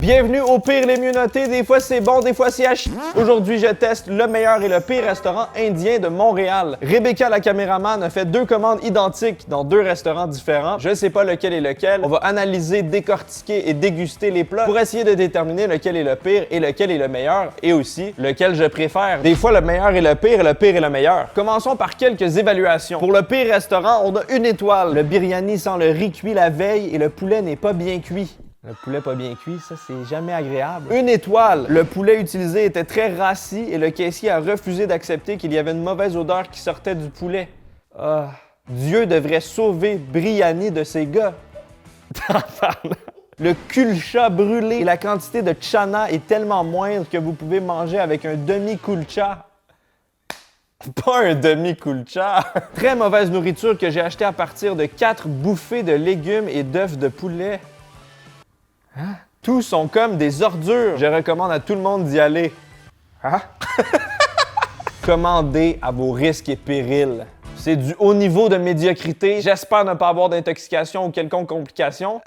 Bienvenue au pire les mieux notés, des fois c'est bon, des fois c'est à chier. Aujourd'hui, je teste le meilleur et le pire restaurant indien de Montréal. Rebecca, la caméraman, a fait 2 commandes identiques dans 2 restaurants différents. Je sais pas lequel est lequel. On va analyser, décortiquer et déguster les plats pour essayer de déterminer lequel est le pire et lequel est le meilleur et aussi lequel je préfère. Des fois, le meilleur est le pire et le pire est le meilleur. Commençons par quelques évaluations. Pour le pire restaurant, on a 1 étoile. Le biryani sent le riz cuit la veille et le poulet n'est pas bien cuit. Le poulet pas bien cuit, ça c'est jamais agréable. 1 étoile. Le poulet utilisé était très rassis et le caissier a refusé d'accepter qu'il y avait une mauvaise odeur qui sortait du poulet. Ah, Dieu devrait sauver Biryani de ces gars. Le kulcha brûlé et la quantité de chana est tellement moindre que vous pouvez manger avec un demi-kulcha. Pas un demi-kulcha. Très mauvaise nourriture que j'ai achetée à partir de 4 bouffées de légumes et d'œufs de poulet. Hein? Tous sont comme des ordures. Je recommande à tout le monde d'y aller. Hein? Commandez à vos risques et périls. C'est du haut niveau de médiocrité. J'espère ne pas avoir d'intoxication ou quelconque complication.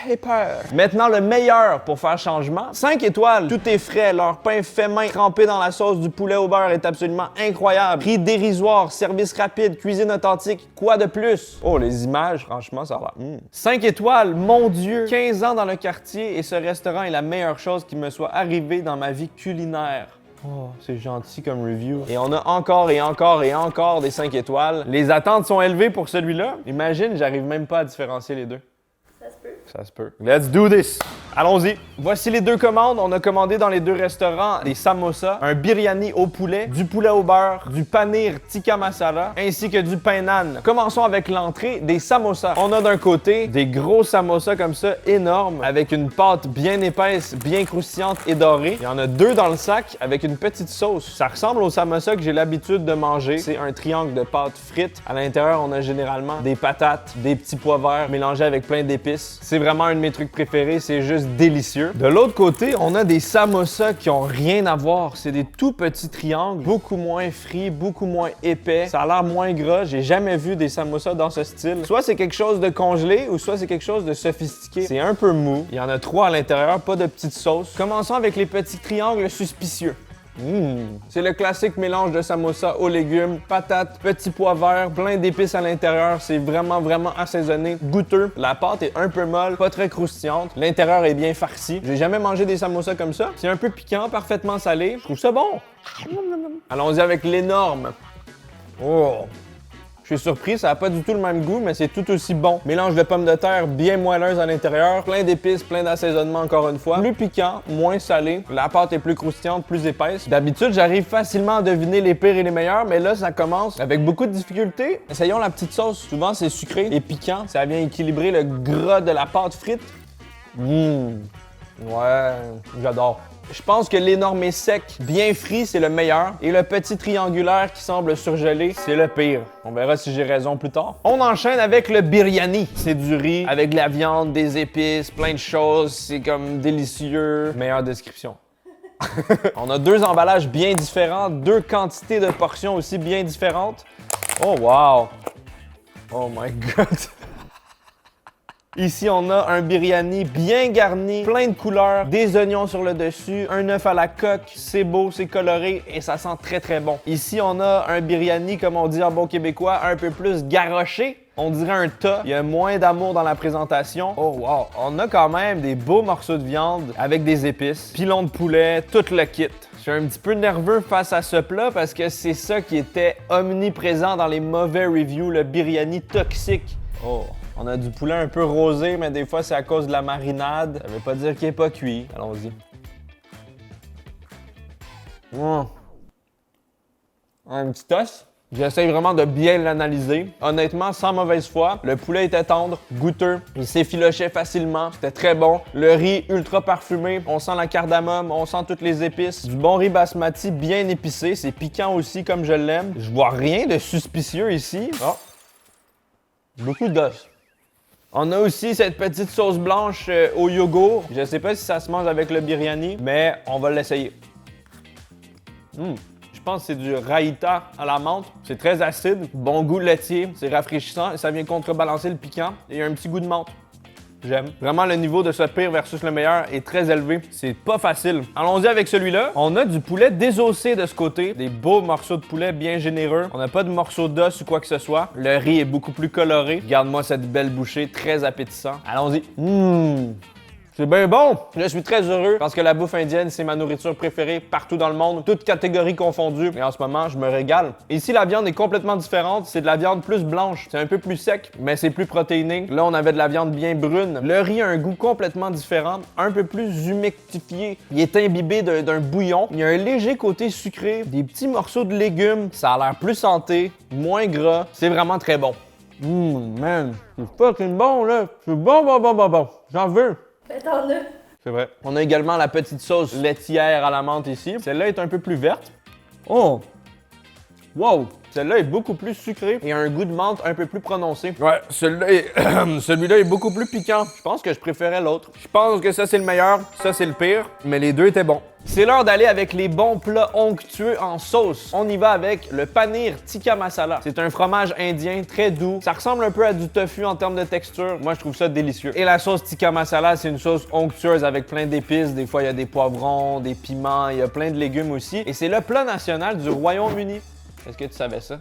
J'ai peur. Maintenant, le meilleur pour faire changement. 5 étoiles. Tout est frais. Leur pain fait main trempé dans la sauce du poulet au beurre est absolument incroyable. Prix dérisoire, service rapide, cuisine authentique. Quoi de plus? Oh, les images, franchement, ça va. 5 étoiles. Mon Dieu. 15 ans dans le quartier et ce restaurant est la meilleure chose qui me soit arrivée dans ma vie culinaire. Oh, c'est gentil comme review. Et on a encore et encore et encore des 5 étoiles. Les attentes sont élevées pour celui-là. Imagine, j'arrive même pas à différencier les deux. Ça se peut. Let's do this! Allons-y! Voici les 2 commandes. On a commandé dans les 2 restaurants des samosas, un biryani au poulet, du poulet au beurre, du paneer tikka masala, ainsi que du pain naan. Commençons avec l'entrée des samosas. On a d'un côté des gros samosas comme ça, énormes, avec une pâte bien épaisse, bien croustillante et dorée. Il y en a 2 dans le sac avec une petite sauce. Ça ressemble au samosa que j'ai l'habitude de manger. C'est un triangle de pâte frite. À l'intérieur, on a généralement des patates, des petits pois verts mélangés avec plein d'épices. C'est vraiment un de mes trucs préférés, c'est juste délicieux. De l'autre côté, on a des samosas qui ont rien à voir. C'est des tout petits triangles, beaucoup moins frits, beaucoup moins épais. Ça a l'air moins gras. J'ai jamais vu des samosas dans ce style. Soit c'est quelque chose de congelé ou soit c'est quelque chose de sophistiqué. C'est un peu mou. Il y en a 3 à l'intérieur, pas de petites sauces. Commençons avec les petits triangles suspicieux. C'est le classique mélange de samosa aux légumes, patates, petits pois verts, plein d'épices à l'intérieur. C'est vraiment assaisonné, goûteux. La pâte est un peu molle, pas très croustillante. L'intérieur est bien farci. J'ai jamais mangé des samosas comme ça. C'est un peu piquant, parfaitement salé. Je trouve ça bon. Allons-y avec l'énorme. Oh! Je suis surpris, ça n'a pas du tout le même goût, mais c'est tout aussi bon. Mélange de pommes de terre bien moelleuse à l'intérieur, plein d'épices, plein d'assaisonnement encore une fois. Plus piquant, moins salé. La pâte est plus croustillante, plus épaisse. D'habitude, j'arrive facilement à deviner les pires et les meilleurs, mais là, ça commence avec beaucoup de difficultés. Essayons la petite sauce. Souvent, c'est sucré et piquant. Ça vient équilibrer le gras de la pâte frite. Ouais, j'adore. Je pense que l'énorme et sec, bien frit, c'est le meilleur. Et le petit triangulaire qui semble surgelé, c'est le pire. On verra si j'ai raison plus tard. On enchaîne avec le biryani. C'est du riz avec de la viande, des épices, plein de choses. C'est comme délicieux. Meilleure description. On a 2 emballages bien différents, 2 quantités de portions aussi bien différentes. Oh wow! Oh my god! Ici, on a un biryani bien garni, plein de couleurs, des oignons sur le dessus, un œuf à la coque. C'est beau, c'est coloré et ça sent très bon. Ici, on a un biryani, comme on dit en bon québécois, un peu plus garoché. On dirait un tas. Il y a moins d'amour dans la présentation. Oh wow! On a quand même des beaux morceaux de viande avec des épices, pilons de poulet, tout le kit. Je suis un petit peu nerveux face à ce plat parce que c'est ça qui était omniprésent dans les mauvais reviews, le biryani toxique. Oh! On a du poulet un peu rosé, mais des fois, c'est à cause de la marinade. Ça veut pas dire qu'il est pas cuit. Allons-y. Un petit os. J'essaie vraiment de bien l'analyser. Honnêtement, sans mauvaise foi, le poulet était tendre, goûteux, il s'effilochait facilement, c'était très bon. Le riz ultra parfumé, on sent la cardamome, on sent toutes les épices. Du bon riz basmati bien épicé, c'est piquant aussi comme je l'aime. Je vois rien de suspicieux ici. Oh. Beaucoup d'os. On a aussi cette petite sauce blanche au yogourt. Je sais pas si ça se mange avec le biryani, mais on va l'essayer. Je pense que c'est du raïta à la menthe. C'est très acide, bon goût laitier, c'est rafraîchissant et ça vient contrebalancer le piquant. Et il y a un petit goût de menthe. J'aime. Vraiment, le niveau de ce pire versus le meilleur est très élevé. C'est pas facile. Allons-y avec celui-là. On a du poulet désossé de ce côté. Des beaux morceaux de poulet bien généreux. On n'a pas de morceaux d'os ou quoi que ce soit. Le riz est beaucoup plus coloré. Regarde-moi cette belle bouchée, très appétissant. Allons-y. C'est bien bon! Je suis très heureux parce que la bouffe indienne, c'est ma nourriture préférée partout dans le monde, toutes catégories confondues. Et en ce moment, je me régale. Ici, la viande est complètement différente. C'est de la viande plus blanche. C'est un peu plus sec, mais c'est plus protéiné. Là, on avait de la viande bien brune. Le riz a un goût complètement différent, un peu plus humectifié. Il est imbibé d'un bouillon. Il y a un léger côté sucré, des petits morceaux de légumes. Ça a l'air plus santé, moins gras. C'est vraiment très bon. Man, c'est fucking bon, là. C'est bon. J'en veux. Ben, t'en as. C'est vrai. On a également la petite sauce laitière à la menthe ici. Celle-là est un peu plus verte. Oh! Wow! Celle-là est beaucoup plus sucrée et a un goût de menthe un peu plus prononcé. Ouais, celui-là est beaucoup plus piquant. Je pense que je préférais l'autre. Je pense que ça, c'est le meilleur, ça, c'est le pire, mais les deux étaient bons. C'est l'heure d'aller avec les bons plats onctueux en sauce. On y va avec le paneer tikka masala. C'est un fromage indien très doux. Ça ressemble un peu à du tofu en termes de texture. Moi, je trouve ça délicieux. Et la sauce tikka masala, c'est une sauce onctueuse avec plein d'épices. Des fois, il y a des poivrons, des piments, il y a plein de légumes aussi. Et c'est le plat national du Royaume-Uni. Est-ce que tu savais ça?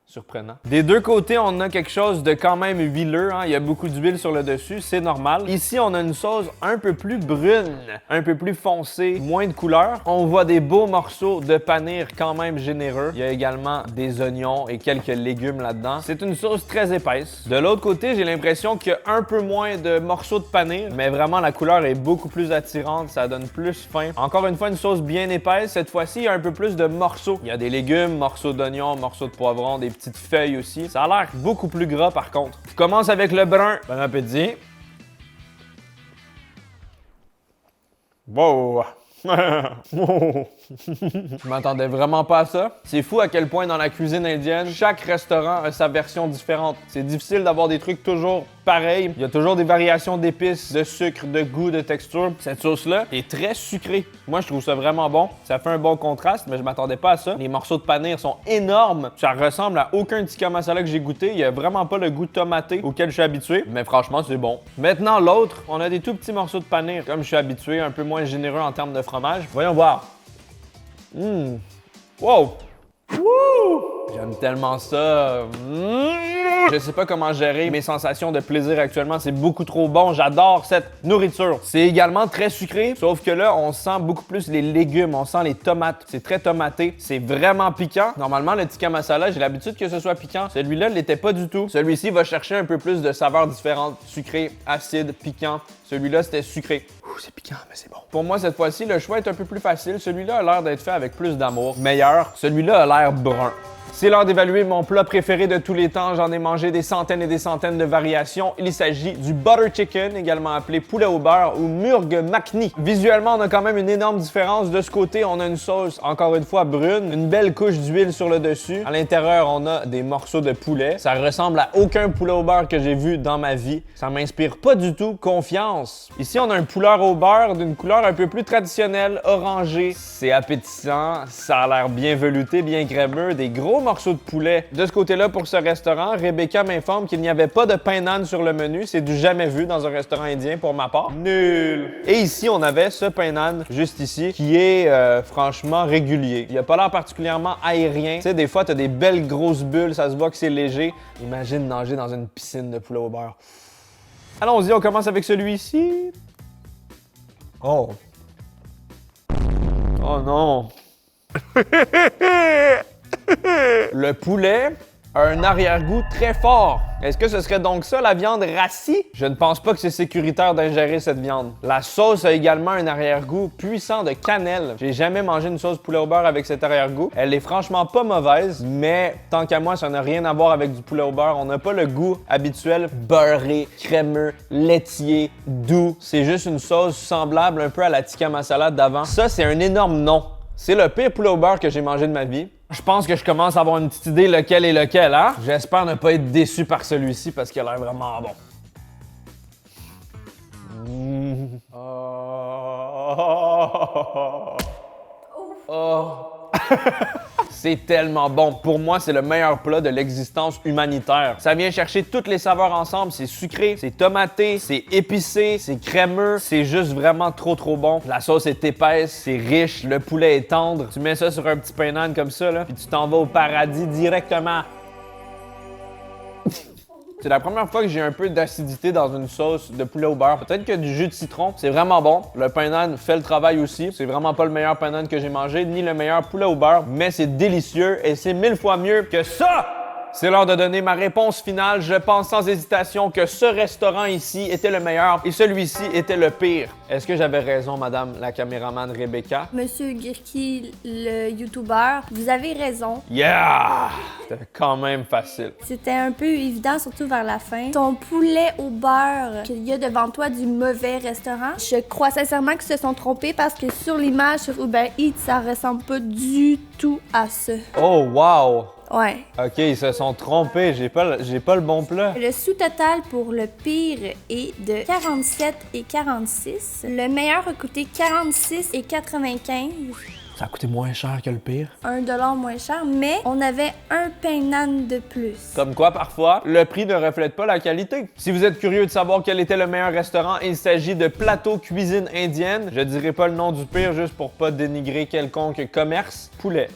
Surprenant. Des deux côtés, on a quelque chose de quand même huileux. Hein? Il y a beaucoup d'huile sur le dessus, c'est normal. Ici, on a une sauce un peu plus brune, un peu plus foncée, moins de couleur. On voit des beaux morceaux de paneer quand même généreux. Il y a également des oignons et quelques légumes là-dedans. C'est une sauce très épaisse. De l'autre côté, j'ai l'impression qu'il y a un peu moins de morceaux de paneer, mais vraiment la couleur est beaucoup plus attirante, ça donne plus faim. Encore une fois, une sauce bien épaisse. Cette fois-ci, il y a un peu plus de morceaux. Il y a des légumes, morceaux d'oignons, morceaux de poivrons, des petites feuilles aussi. Ça a l'air beaucoup plus gras par contre. Je commence avec le brun. Bon appétit. Wow! Je m'attendais vraiment pas à ça. C'est fou à quel point dans la cuisine indienne, chaque restaurant a sa version différente. C'est difficile d'avoir des trucs toujours pareils. Il y a toujours des variations d'épices, de sucre, de goût, de texture. Cette sauce-là est très sucrée. Moi, je trouve ça vraiment bon. Ça fait un bon contraste, mais je m'attendais pas à ça. Les morceaux de paneer sont énormes. Ça ressemble à aucun tikka masala que j'ai goûté. Il y a vraiment pas le goût tomaté auquel je suis habitué. Mais franchement, c'est bon. Maintenant, l'autre, on a des tout petits morceaux de paneer. Comme je suis habitué, un peu moins généreux en termes de fromage. Voyons voir. Wow! Wouh! J'aime tellement ça. Je sais pas comment gérer mes sensations de plaisir actuellement. C'est beaucoup trop bon. J'adore cette nourriture. C'est également très sucré, sauf que là, on sent beaucoup plus les légumes. On sent les tomates. C'est très tomaté. C'est vraiment piquant. Normalement, le tikka masala, j'ai l'habitude que ce soit piquant. Celui-là, il l'était pas du tout. Celui-ci va chercher un peu plus de saveurs différentes. Sucré, acide, piquant. Celui-là, c'était sucré. C'est piquant, mais c'est bon. Pour moi, cette fois-ci, le choix est un peu plus facile. Celui-là a l'air d'être fait avec plus d'amour. Meilleur, celui-là a l'air brun. C'est l'heure d'évaluer mon plat préféré de tous les temps. J'en ai mangé des centaines et des centaines de variations. Il s'agit du butter chicken, également appelé poulet au beurre ou murg makhni. Visuellement, on a quand même une énorme différence. De ce côté, on a une sauce, encore une fois, brune, une belle couche d'huile sur le dessus. À l'intérieur, on a des morceaux de poulet. Ça ressemble à aucun poulet au beurre que j'ai vu dans ma vie. Ça m'inspire pas du tout confiance. Ici, on a un poulet au beurre d'une couleur un peu plus traditionnelle, orangée. C'est appétissant, ça a l'air bien velouté, bien crémeux, des gros morceaux de poulet. De ce côté-là, pour ce restaurant, Rebecca m'informe qu'il n'y avait pas de pain naan sur le menu. C'est du jamais vu dans un restaurant indien pour ma part. Nul! Et ici, on avait ce pain naan, juste ici, qui est franchement régulier. Il a pas l'air particulièrement aérien. Tu sais, des fois, t'as des belles grosses bulles, ça se voit que c'est léger. Imagine nager dans une piscine de poulet au beurre. Allons-y, on commence avec celui-ci. Oh! Oh non! Le poulet a un arrière-goût très fort. Est-ce que ce serait donc ça, la viande rassie? Je ne pense pas que c'est sécuritaire d'ingérer cette viande. La sauce a également un arrière-goût puissant de cannelle. J'ai jamais mangé une sauce poulet au beurre avec cet arrière-goût. Elle est franchement pas mauvaise, mais tant qu'à moi, ça n'a rien à voir avec du poulet au beurre. On n'a pas le goût habituel beurré, crémeux, laitier, doux. C'est juste une sauce semblable un peu à la tikka masala d'avant. Ça, c'est un énorme non. C'est le pire poulet au beurre que j'ai mangé de ma vie. Je pense que je commence à avoir une petite idée lequel est lequel, hein? J'espère ne pas être déçu par celui-ci parce qu'il a l'air vraiment bon. C'est tellement bon. Pour moi, c'est le meilleur plat de l'existence humanitaire. Ça vient chercher toutes les saveurs ensemble. C'est sucré, c'est tomaté, c'est épicé, c'est crémeux. C'est juste vraiment trop bon. La sauce est épaisse, c'est riche, le poulet est tendre. Tu mets ça sur un petit pain d'âne comme ça, là, puis tu t'en vas au paradis directement. C'est la première fois que j'ai un peu d'acidité dans une sauce de poulet au beurre. Peut-être que du jus de citron, c'est vraiment bon. Le pain d'âne fait le travail aussi. C'est vraiment pas le meilleur pain d'âne que j'ai mangé, ni le meilleur poulet au beurre, mais c'est délicieux et c'est 1000 fois mieux que ça! C'est l'heure de donner ma réponse finale. Je pense sans hésitation que ce restaurant ici était le meilleur et celui-ci était le pire. Est-ce que j'avais raison, madame la caméraman Rebecca? Monsieur Girky, le YouTuber, vous avez raison. Yeah! C'était quand même facile. C'était un peu évident, surtout vers la fin. Ton poulet au beurre qu'il y a devant toi du mauvais restaurant, je crois sincèrement qu'ils se sont trompés parce que sur l'image sur Uber Eats, ça ressemble pas du tout à ça. Oh, wow! Ouais. OK, ils se sont trompés. J'ai pas le bon plat. Le sous-total pour le pire est de 47,46. Le meilleur a coûté 46,95. Ça a coûté moins cher que le pire. $1 moins cher, mais on avait un pain d'âne de plus. Comme quoi, parfois, le prix ne reflète pas la qualité. Si vous êtes curieux de savoir quel était le meilleur restaurant, il s'agit de Plateau Cuisine Indienne. Je dirai pas le nom du pire juste pour pas dénigrer quelconque commerce. Poulet.